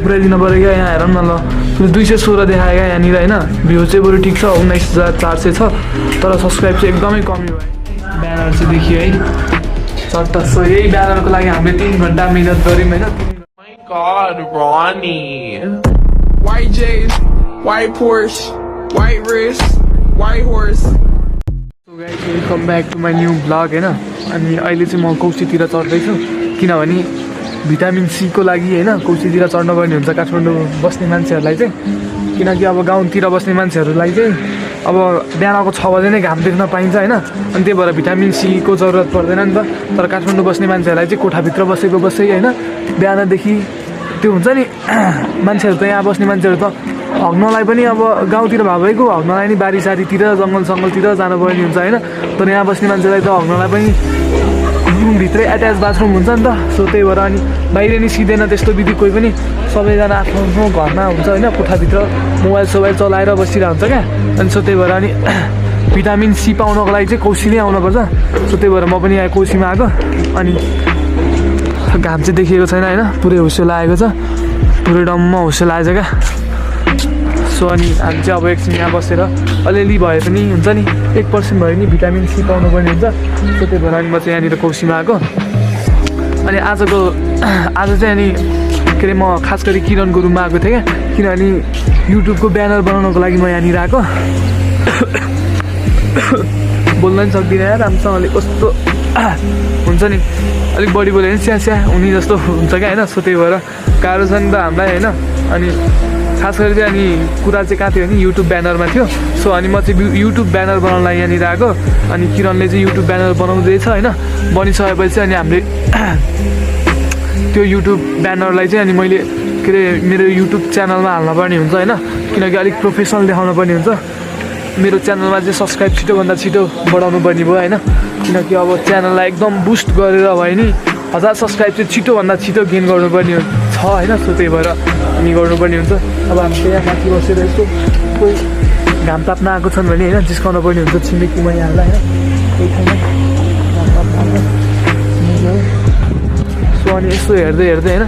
पुऱ्याइदिनु पऱ्यो क्या यहाँ हेर न ल 216 देखायो क्या यहाँनिर होइन भ्यू चाहिँ बरु ठिक छ 19,400 छ तर सब्सक्राइब चाहिँ एकदमै कमी भयो ब्यानर चाहिँ देखियो है चट्ट सो यही ब्यानरको लागि हामीले 3 घन्टा मेहनत गऱ्यौँ होइन God, Ronnie. White J's, white Porsche, white wrist, white horse. So guys, welcome back to my new vlog होइन अनि अहिले चाहिँ म कौशीतिर चढ्दैछु किनभने भिटामिन सी को लागि होइन कौशीतिर चढ्नुपर्ने हुन्छ काठमाडौँ बस्ने मान्छेहरूलाई चाहिँ किनकि अब गाउँतिर बस्ने मान्छेहरूलाई चाहिँ अब बिहानको 6 बजे नै घाम देख्न पाइन्छ होइन अनि त्यही भएर भिटामिन सी को जरुरत पर्दैन नि त तर काठमाडौँ बस्ने मान्छेहरूलाई चाहिँ कोठाभित्र बसेको बसै होइन बिहानदेखि त्यो हुन्छ नि मान्छेहरू त यहाँ बस्ने मान्छेहरू त हग्नलाई पनि अब गाउँतिर भएकै हग्नलाई नि बारीसारीतिर जङ्गलतिर जानुपर्ने हुन्छ होइन तर यहाँ बस्ने मान्छेलाई त हग्नलाई पनि रुमभित्रै एट्याच बाथरुम हुन्छ नि त सो त्यही भएर अनि बाहिर निस्किँदैन त्यस्तो विधि कोही पनि सबैजना आफ्नो आफ्नो घरमा हुन्छ होइन कोठाभित्र मोबाइल चलाएर बसिरहेको हुन्छ क्या अनि सो त्यही भएर अनि भिटामिन सी पाउनको लागि चाहिँ कौशी नै आउनुपर्छ सो त्यही भएर म पनि यहाँ कौशीमा आएको अनि घाम चाहिँ देखिएको छैन होइन पुरै हुस्यो लागेको छ पुरै डम्म हुस्यो लागेको छ क्या सो अनि हामी चाहिँ अब एकछिन यहाँ बसेर अलिअलि भए पनि हुन्छ नि 1% भयो नि भिटामिन सी पाउनुपर्ने हुन्छ सो त्यही भएर अनि म चाहिँ यहाँनिर कौशीमा आएको अनि आज चाहिँ अनि के अरे म खास गरी किरणको रुममा आएको थिएँ क्या किनभने युट्युबको ब्यानर बनाउनको लागि म यहाँनिर आएको बोल्न पनि सक्दिनँ यार राम्रोसँगले कस्तो हुन्छ नि अलिक बढी बोल्यो भने स्या हुने जस्तो हुन्छ क्या होइन सो त्यही भएर गाह्रो छ नि त हामीलाई होइन अनि खास गरी चाहिँ अनि कुरा चाहिँ कहाँ थियो भने युट्युब ब्यानरमा थियो सो अनि म चाहिँ युट्युब ब्यानर बनाउनलाई यहाँनिर आएको अनि किरणले चाहिँ युट्युब ब्यानर बनाउँदैछ होइन बनिसकेपछि अनि हामीले त्यो युट्युब ब्यानरलाई चाहिँ अनि मैले के अरे मेरो युट्युब च्यानलमा हाल्नुपर्ने हुन्छ होइन किनकि अलिक प्रोफेसनल देखाउनु पर्ने हुन्छ मेरो च्यानलमा चाहिँ सब्सक्राइब छिटोभन्दा छिटो बढाउनु पर्ने भयो होइन किनकि अब च्यानललाई एकदम बुस्ट गरेर भयो नि 1000 सब्सक्राइब चाहिँ छिटोभन्दा छिटो गेन गर्नुपर्ने छ होइन सो त्यही भएर अनि गर्नुपर्ने हुन्छ अब हामी चाहिँ यहाँ माथि बसेर यस्तो कोही घाम ताप्न आएको छन् भने होइन जिस्काउनु पर्ने हुन्छ छिमेकीमा यहाँलाई होइन कोही छैन सो अनि यस्तो हेर्दै होइन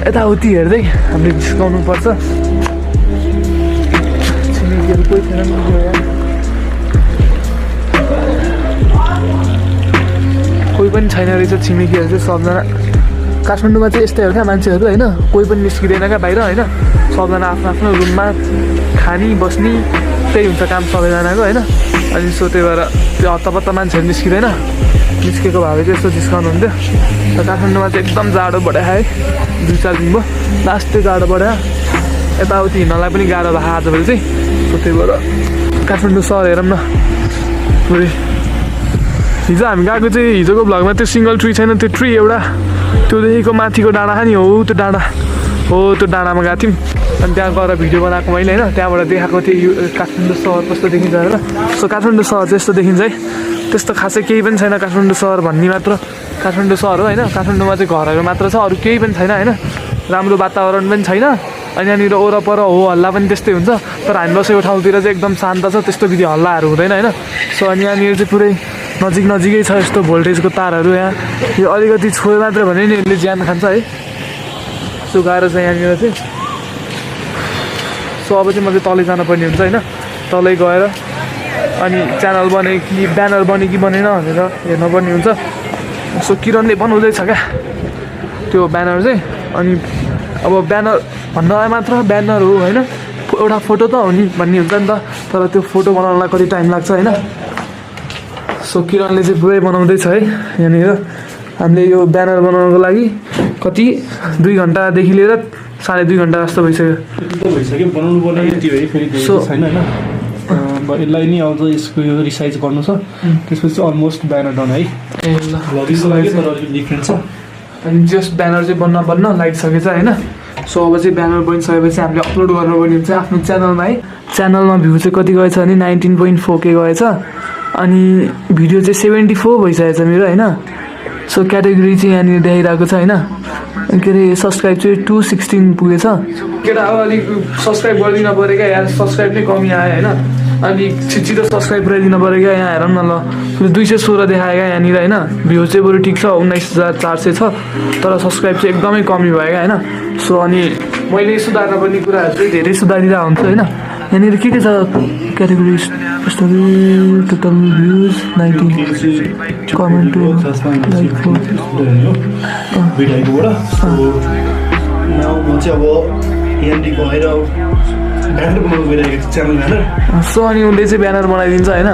यताउति हेर्दै हामीले जिस्काउनु पर्छ छिमेकीहरू कोही छैन कोही पनि छैन रहेछ छिमेकीहरू चाहिँ सबजना काठमाडौँमा चाहिँ यस्तै हो क्या मान्छेहरू होइन कोही पनि निस्किँदैन क्या बाहिर होइन सबजना आफ्नो आफ्नो रुममा खाने बस्ने त्यही हुन्छ काम सबैजनाको होइन अनि सो त्यही भएर त्यो हत्तापत्ता मान्छेहरू निस्किँदैन निस्केको भए चाहिँ यस्तो जिस्काउनु हुन्थ्यो र काठमाडौँमा चाहिँ एकदम जाडो बढायो है 2-4 दिन भयो लास्ट चाहिँ जाडो बढायो यताउति हिँड्नलाई पनि गाह्रो भयो आजभोलि चाहिँ सो त्यही भएर काठमाडौँ सहर हेरौँ न पुरै हिजो हामी गएको चाहिँ हिजोको भ्लगमा त्यो सिङ्गल ट्री छैन त्यो ट्री एउटा त्योदेखिको माथिको डाँडा नि हो त्यो डाँडामा गएको थियौँ अनि त्यहाँ गएर भिडियो बनाएको मैले होइन त्यहाँबाट देखाएको थिएँ यो काठमाडौँ सहर कस्तो देखिन्छ होइन सो काठमाडौँ सहर चाहिँ यस्तो देखिन्छ है त्यस्तो खासै केही पनि छैन काठमाडौँ सहर भन्ने मात्र काठमाडौँ सहर हो होइन काठमाडौँमा चाहिँ घरहरू मात्र छ अरू केही पनि छैन होइन राम्रो वातावरण पनि छैन अनि यहाँनिर वरपर हो हल्ला पनि त्यस्तै हुन्छ तर हामी बसेको ठाउँतिर चाहिँ एकदम शान्त छ त्यस्तो विधि हल्लाहरू हुँदैन होइन सो अनि यहाँनिर चाहिँ पुरै नजिकै छ यस्तो भोल्टेजको तारहरू यहाँ यो अलिकति छोयो मात्र भने नि यसले ज्यान खान्छ है सो गाह्रो छ यहाँनिर चाहिँ सो अब चाहिँ म चाहिँ तलै जानुपर्ने हुन्छ होइन तलै गएर अनि च्यानल बने कि ब्यानर बने कि बनेन भनेर हेर्नुपर्ने हुन्छ सो किरणले बनाउँदैछ क्या त्यो ब्यानर चाहिँ अनि अब ब्यानर भन्नलाई मात्र ब्यानर हो होइन एउटा फोटो त हो नि भन्ने हुन्छ नि त तर त्यो फोटो बनाउनलाई कति टाइम लाग्छ होइन सो किरणले चाहिँ पुरै बनाउँदैछ है यहाँनिर हामीले यो ब्यानर बनाउनको लागि कति 2 घन्टादेखि लिएर 2.5 घन्टा जस्तो भइसक्यो बनाउनु पर्ने यति हो फेरि सो छैन होइन यसलाई नि अझ यसको यो रिसाइज गर्नु छ त्यसपछि अलमोस्ट ब्यानर डन है ए ल डिफ्रेन्ट छ अनि जस्ट ब्यानर चाहिँ बन्न लागिसकेछ होइन सो अब चाहिँ ब्यानर बनिसकेपछि हामीले अपलोड गर्नुपर्ने हुन्छ आफ्नो च्यानलमा है च्यानलमा भ्यू चाहिँ कति गएछ भने 19.4K गएछ अनि भिडियो चाहिँ 74 भइसकेको छ मेरो होइन सो क्याटेगोरी चाहिँ यहाँनिर देखाइरहेको छ होइन के अरे सब्सक्राइब चाहिँ 216 पुगेछ केटा अब अलिक सब्सक्राइब गरिदिनु पऱ्यो क्या यार सब्सक्राइब नै कमी आयो होइन अनि छिटो सब्सक्राइब पुऱ्याइदिनु पऱ्यो क्या यहाँ हेरौँ न ल 216 देखायो क्या यहाँनिर होइन भ्यू चाहिँ बरु ठिक छ 19,400 छ तर सब्सक्राइब चाहिँ एकदमै कमी भयो क्या होइन सो अनि मैले सुधार्न पर्ने कुराहरू चाहिँ धेरै सुधारिरहेको हुन्छु होइन। यहाँनिर के छ categories total views 19 comment like so अनि उसले चाहिँ ब्यानर बनाइदिन्छ होइन।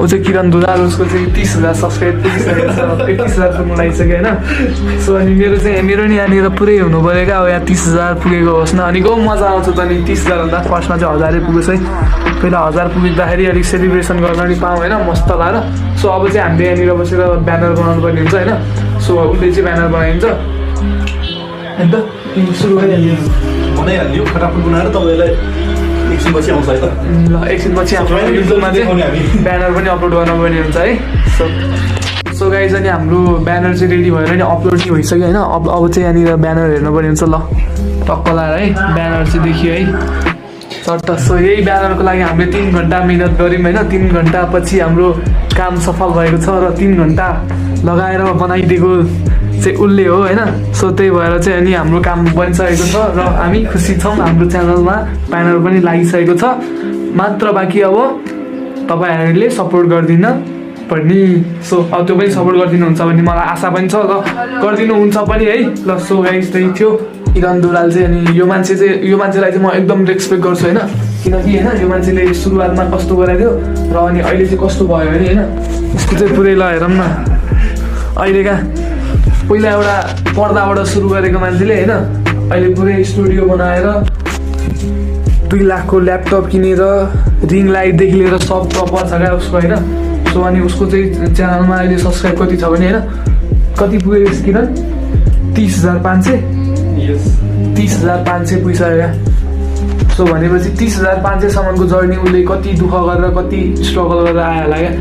ऊ चाहिँ किरण दुलाल, उसको चाहिँ 30,000 सब्सक्राइब पुगिसकेको छ, 31,000 पुग्नु लागिसक्यो होइन। सो अनि मेरो नि यहाँनिर पुरै हुनु पऱ्यो क्या, अब यहाँ 30,000 पुगेको होस् न। अनि गो मजा आउँछ त नि 30,000 भन्दा फर्स्टमा चाहिँ 1000 पुगोस् है। पहिला 1000 पुग्दाखेरि अलिक सेलिब्रेसन गर्न नि पाऊँ होइन मस्त लाएर। सो अब चाहिँ हामीले यहाँनिर बसेर ब्यानर बनाउनु पर्ने हुन्छ होइन। सो उसले चाहिँ ब्यानर बनाइदिन्छ अन्त सुरु भइहाल्यो बनाइहाल्यो फटाफट बनाएर तपाईँलाई एकछिनपछि आउँछ है त। ल एकछिनपछि हाम्रो युट्युबमा चाहिँ ब्यानर पनि अपलोड गर्नुपर्ने हुन्छ है। सो गाइज अनि हाम्रो ब्यानर चाहिँ रेडी भएर नि अपलोड चाहिँ भइसक्यो होइन। अब चाहिँ यहाँनिर ब्यानर हेर्नुपर्ने हुन्छ। ल टक्क लाएर है ब्यानर चाहिँ देखियो है चट्ट। सो यही ब्यानरको लागि हामीले 3 घन्टा मिहिनेत गऱ्यौँ होइन। 3 घन्टा पछि हाम्रो काम सफल भएको छ र 3 घन्टा लगाएर बनाइदिएको चाहिँ उसले हो होइन। सो त्यही भएर चाहिँ अनि हाम्रो काम बनिसकेको छ र हामी खुसी छौँ। हाम्रो च्यानलमा ब्यानर पनि लागिसकेको छ, मात्र बाँकी अब तपाईँहरूले सपोर्ट गरिदिन पर्ने। सो अब त्यो पनि सपोर्ट गरिदिनुहुन्छ भन्ने मलाई आशा पनि छ र गरिदिनुहुन्छ पनि है। ल सो गाइस त्यही थियो किरण दुलाल चाहिँ। अनि यो मान्छेलाई चाहिँ म एकदम रेस्पेक्ट गर्छु होइन, किनकि होइन यो मान्छेले सुरुवातमा कस्तो गराइदियो र अनि अहिले चाहिँ कस्तो भयो भने होइन यसको चाहिँ पुरै ल हेरौँ न। अहिलेका पहिला एउटा पर्दाबाट सुरु गरेको मान्छेले होइन अहिले पुरै स्टुडियो बनाएर 2 लाखको ल्यापटप किनेर रिङ लाइटदेखि लिएर सब प्रपर छ क्या उसको होइन। सो अनि उसको चाहिँ च्यानलमा अहिले सब्सक्राइब कति छ भने होइन कति पुगेको किरण 30,500 30,500 पुगिसक्यो क्या। सो भनेपछि 30,500सम्मको जर्नी उसले कति दुःख गरेर कति स्ट्रगल गरेर आयो होला क्या।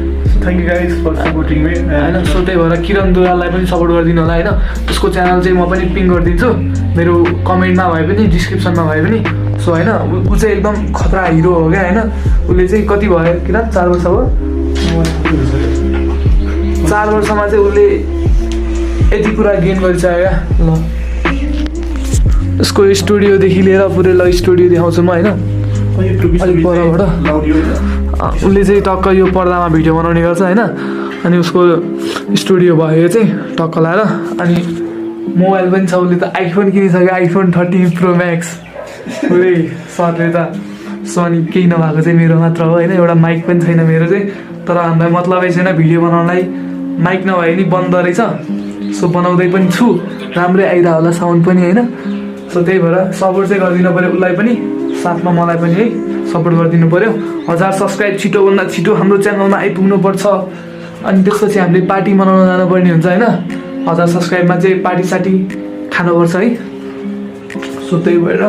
Thank you guys for supporting me होइन। सो त्यही भएर किरण दुलाललाई पनि सपोर्ट गरिदिनु होला होइन। उसको च्यानल चाहिँ म पनि पिङ गरिदिन्छु मेरो कमेन्टमा भए पनि डिस्क्रिप्सनमा भए पनि। सो होइन ऊ चाहिँ एकदम खतरा हिरो हो क्या होइन। उसले चाहिँ कति भयो किरण 4 वर्ष भयो 4 वर्षमा चाहिँ उसले यति कुरा गेन गरिसक्यो क्या। ल उसको स्टुडियोदेखि लिएर पुरै ल स्टुडियो देखाउँछु म होइन अलिक परबाट। उसले चाहिँ टक्क यो पर्दामा भिडियो बनाउने गर्छ होइन। अनि उसको स्टुडियो भयो चाहिँ टक्क लाएर अनि मोबाइल पनि छ। उसले त आइफोन किनिसक्यो, आइफोन 13 प्रो म्याक्स पुरै सरले त। सो अनि केही नभएको चाहिँ मेरो मात्र हो होइन। एउटा माइक पनि छैन मेरो चाहिँ, तर हामीलाई मतलबै छैन भिडियो बनाउनलाई। माइक नभए नि बन्द रहेछ। सो बनाउँदै पनि छु, राम्रै आइरह होला साउन्ड पनि होइन। सो त्यही भएर सपोर्ट चाहिँ गरिदिनु पऱ्यो उसलाई पनि, साथमा मलाई पनि है सपोर्ट गरिदिनु पऱ्यो। 1000 सब्सक्राइब छिटोभन्दा छिटो हाम्रो च्यानलमा आइपुग्नुपर्छ। अनि त्यसपछि हामीले पार्टी मनाउन जानुपर्ने हुन्छ होइन। 1000 सब्सक्राइबमा चाहिँ पार्टी सार्टी खानुपर्छ है। सो त्यही भएर